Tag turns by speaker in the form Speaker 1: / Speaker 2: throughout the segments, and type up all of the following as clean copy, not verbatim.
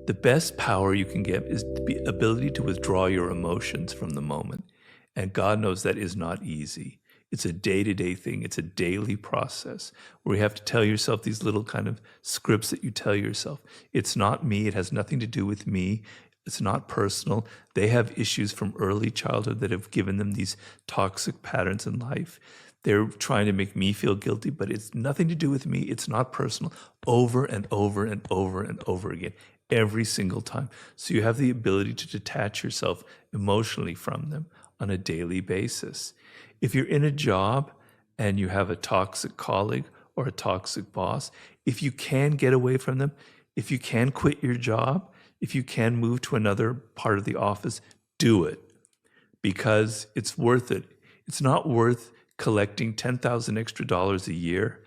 Speaker 1: The best power you can get is the ability to withdraw your emotions from the moment. And God knows that is not easy. It's a day-to-day thing. It's a daily process where you have to tell yourself these little kind of scripts that you tell yourself. It's not me. It has nothing to do with me. It's not personal. They have issues from early childhood that have given them these toxic patterns in life. They're trying to make me feel guilty, but it's nothing to do with me. It's not personal. Over and over and over and over again, every single time. So you have the ability to detach yourself emotionally from them on a daily basis. If you're in a job and you have a toxic colleague or a toxic boss, if you can get away from them, if you can quit your job, if you can move to another part of the office, do it, because it's worth it. It's not worth collecting $10,000 extra a year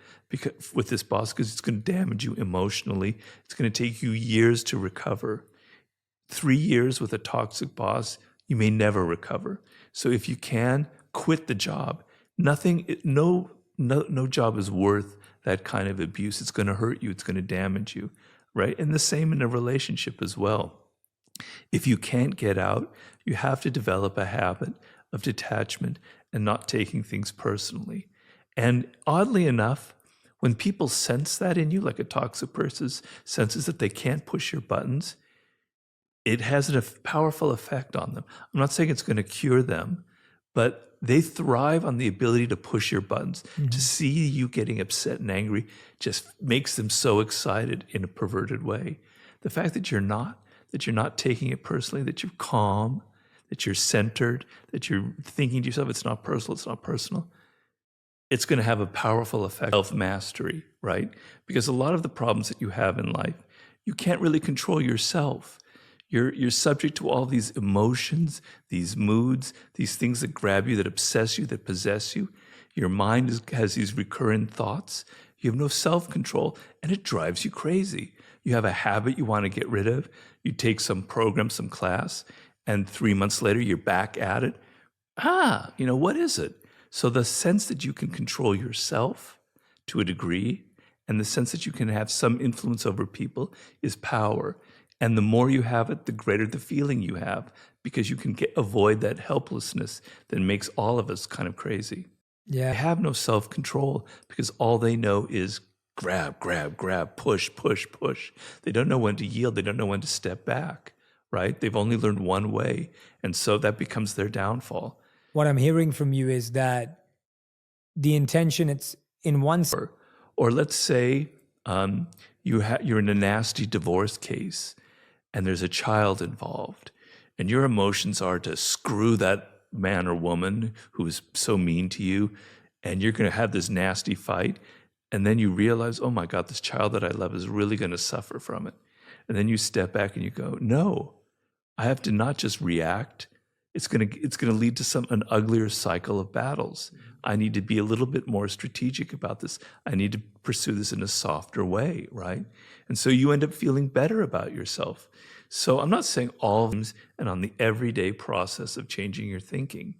Speaker 1: with this boss, because it's going to damage you emotionally. It's going to take you years to recover. 3 years with a toxic boss, you may never recover. So if you can, quit the job. No job is worth that kind of abuse. It's going to hurt you. It's going to damage you, right? And the same in a relationship as well. If you can't get out, you have to develop a habit of detachment and not taking things personally. And oddly enough, when people sense that in you, like a toxic person senses that they can't push your buttons, it has a powerful effect on them. I'm not saying it's going to cure them, but they thrive on the ability to push your buttons. Mm-hmm. To see you getting upset and angry just makes them so excited in a perverted way. The fact that you're not taking it personally, that you're calm, that you're centered, that you're thinking to yourself, it's not personal, it's going to have a powerful effect. Self-mastery, right? Because a lot of the problems that you have in life, you can't really control yourself. You're subject to all these emotions, these moods, these things that grab you, that obsess you, that possess you. Your mind has these recurrent thoughts. You have no self-control, and it drives you crazy. You have a habit you want to get rid of. You take some program, some class, and 3 months later, you're back at it. What is it? So the sense that you can control yourself to a degree, and the sense that you can have some influence over people, is power. And the more you have it, the greater the feeling you have, because you can avoid that helplessness that makes all of us kind of crazy.
Speaker 2: Yeah.
Speaker 1: They have no self-control because all they know is grab, push. They don't know when to yield. They don't know when to step back, right? They've only learned one way. And so that becomes their downfall.
Speaker 2: What I'm hearing from you is that the intention, it's in one...
Speaker 1: Or let's say you're in a nasty divorce case and there's a child involved, and your emotions are to screw that man or woman who is so mean to you, and you're going to have this nasty fight, and then you realize, oh my God, this child that I love is really going to suffer from it. And then you step back and you go, no, I have to not just react. It's going to lead to an uglier cycle of battles. I need to be a little bit more strategic about this. I need to pursue this in a softer way, right? And so you end up feeling better about yourself. So I'm not saying all of them, and on the everyday process of changing your thinking.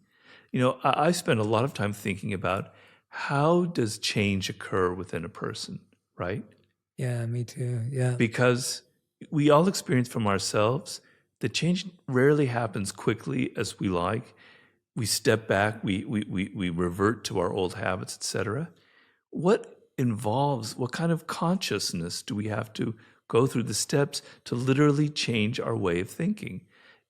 Speaker 1: I spend a lot of time thinking about how does change occur within a person, right?
Speaker 2: Yeah, me too. Yeah.
Speaker 1: Because we all experience from ourselves that change rarely happens quickly as we like. We step back, we revert to our old habits, etc. What kind of consciousness do we have to go through the steps to literally change our way of thinking?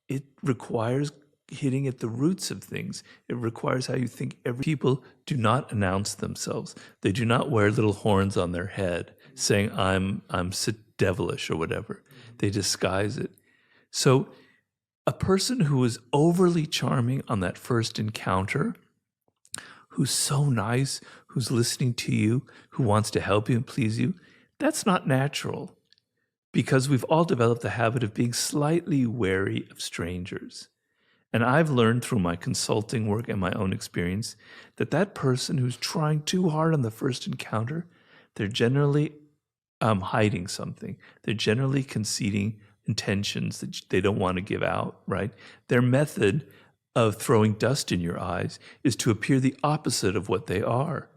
Speaker 1: It requires hitting at the roots of things. It requires how you think. People do not announce themselves. They do not wear little horns on their head saying, I'm devilish or whatever. They disguise it. So a person who is overly charming on that first encounter, who's so nice, who's listening to you, who wants to help you and please you, that's not natural, because we've all developed the habit of being slightly wary of strangers. And I've learned through my consulting work and my own experience that person who's trying too hard on the first encounter, they're generally hiding something. They're generally conceding intentions that they don't want to give out, right? Their method of throwing dust in your eyes is to appear the opposite of what they are.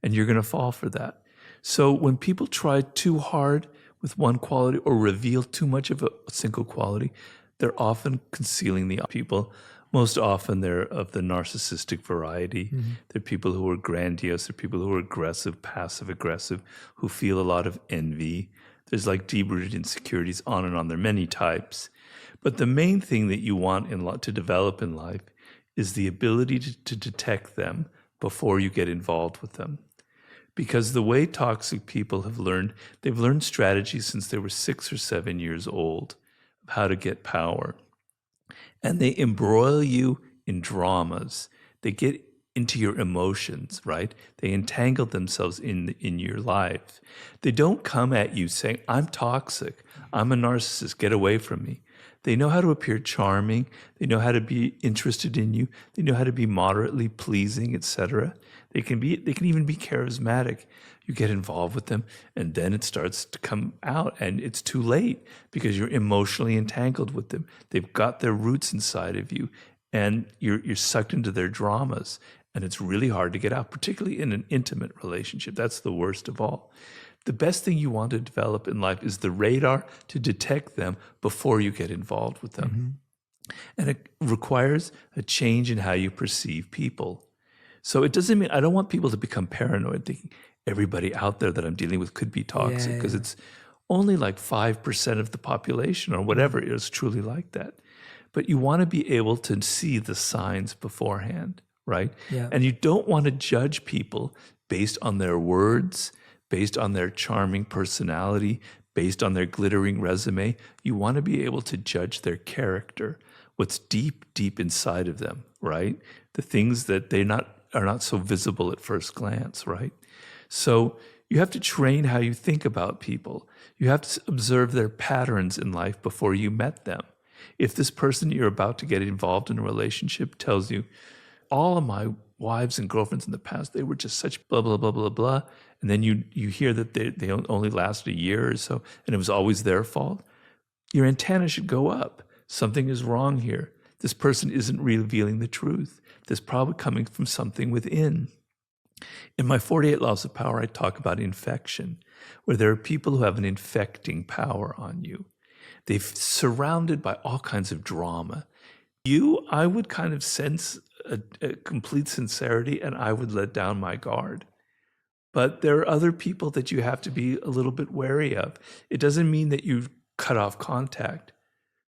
Speaker 1: And you're going to fall for that. So when people try too hard, with one quality or reveal too much of a single quality, they're often concealing the people. Most often they're of the narcissistic variety. They're people who are grandiose. They're people who are aggressive, passive aggressive, who feel a lot of envy. There's like deep-rooted insecurities, on and on. There are many types. But the main thing that you want to develop in life is the ability to detect them before you get involved with them. Because the way toxic people have learned, they've learned strategies since they were 6 or 7 years old of how to get power. And they embroil you in dramas. They get into your emotions, right? They entangle themselves in your life. They don't come at you saying, I'm toxic, I'm a narcissist, get away from me. They know how to appear charming. They know how to be interested in you. They know how to be moderately pleasing, etc. They can even be charismatic. You get involved with them, and then it starts to come out, and it's too late because you're emotionally entangled with them. They've got their roots inside of you, and you're sucked into their dramas, and it's really hard to get out, particularly in an intimate relationship. That's the worst of all. The best thing you want to develop in life is the radar to detect them before you get involved with them. And it requires a change in how you perceive people. So it doesn't mean, I don't want people to become paranoid, thinking everybody out there that I'm dealing with could be toxic, because it's only like 5% of the population or whatever is truly like that. But you want to be able to see the signs beforehand, right?
Speaker 2: Yeah.
Speaker 1: And you don't want to judge people based on their words, based on their charming personality, based on their glittering resume. You want to be able to judge their character, what's deep, deep inside of them, right? The things that are not so visible at first glance, right? So you have to train how you think about people. You have to observe their patterns in life before you met them. If this person you're about to get involved in a relationship tells you, all of my wives and girlfriends in the past, they were just such blah, blah, blah, blah, blah, and then you hear that they only lasted a year or so, and it was always their fault, your antenna should go up. Something is wrong here. This person isn't revealing the truth. This probably coming from something within. In my 48 Laws of Power, I talk about infection, where there are people who have an infecting power on you. They're surrounded by all kinds of drama. I would kind of sense a complete sincerity, and I would let down my guard. But there are other people that you have to be a little bit wary of. It doesn't mean that you cut off contact,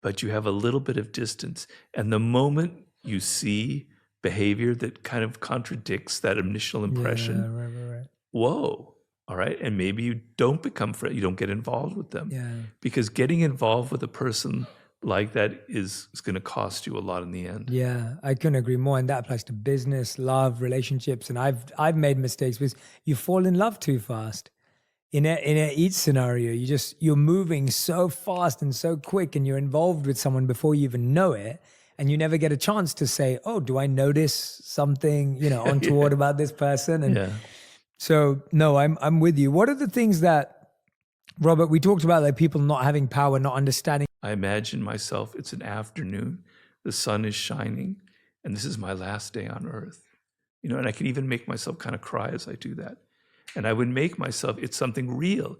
Speaker 1: but you have a little bit of distance. And the moment you see behavior that kind of contradicts that initial impression,
Speaker 2: Right.
Speaker 1: whoa, all right? And maybe you don't become friends, you don't get involved with them.
Speaker 2: Yeah.
Speaker 1: Because getting involved with a person like that is going to cost you a lot in the end.
Speaker 2: Yeah, I couldn't agree more. And that applies to business, love, relationships. And I've made mistakes because you fall in love too fast. In each scenario, you're moving so fast and so quick, and you're involved with someone before you even know it, and you never get a chance to say, "Oh, do I notice something, untoward about this person?" And so, no, I'm with you. What are the things that, Robert, we talked about, like people not having power, not understanding?
Speaker 1: I imagine myself, it's an afternoon, the sun is shining, and this is my last day on earth. And I can even make myself kind of cry as I do that. And I would make myself, it's something real,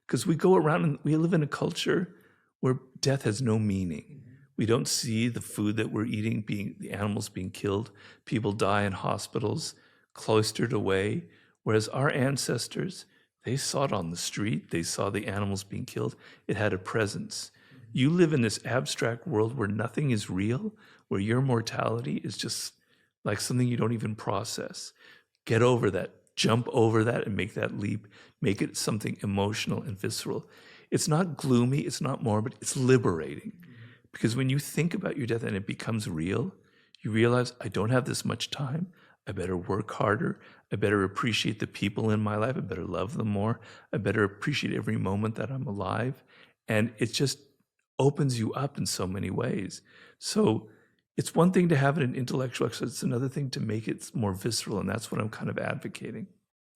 Speaker 1: because we go around and we live in a culture where death has no meaning. We don't see the food that we're eating, the animals being killed. People die in hospitals, cloistered away. Whereas our ancestors, they saw it on the street. They saw the animals being killed. It had a presence. You live in this abstract world where nothing is real, where your mortality is just like something you don't even process. Get over that. Jump over that and make that leap. Make it something emotional and visceral. It's not gloomy. It's not morbid. It's liberating. Because when you think about your death and it becomes real, you realize, I don't have this much time. I better work harder. I better appreciate the people in my life. I better love them more. I better appreciate every moment that I'm alive. And it just opens you up in so many ways. So it's one thing to have it in intellectual exercise. It's another thing to make it more visceral. And that's what I'm kind of advocating.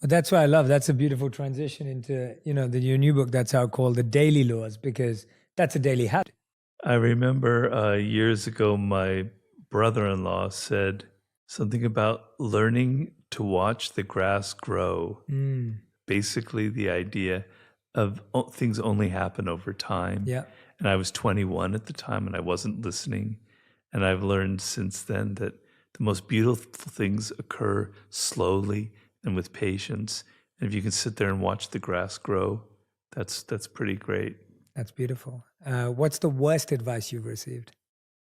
Speaker 2: But that's what I love. That's a beautiful transition into, your new book that's out called The Daily Laws, because that's a daily habit.
Speaker 1: I remember years ago, my brother-in-law said something about learning to watch the grass grow. Basically, the idea things only happen over time.
Speaker 2: Yeah.
Speaker 1: And I was 21 at the time and I wasn't listening. And I've learned since then that the most beautiful things occur slowly and with patience. And if you can sit there and watch the grass grow, that's pretty great.
Speaker 2: That's beautiful. What's the worst advice you've received?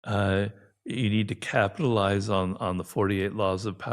Speaker 1: Uh, you need to capitalize on the 48 laws of power.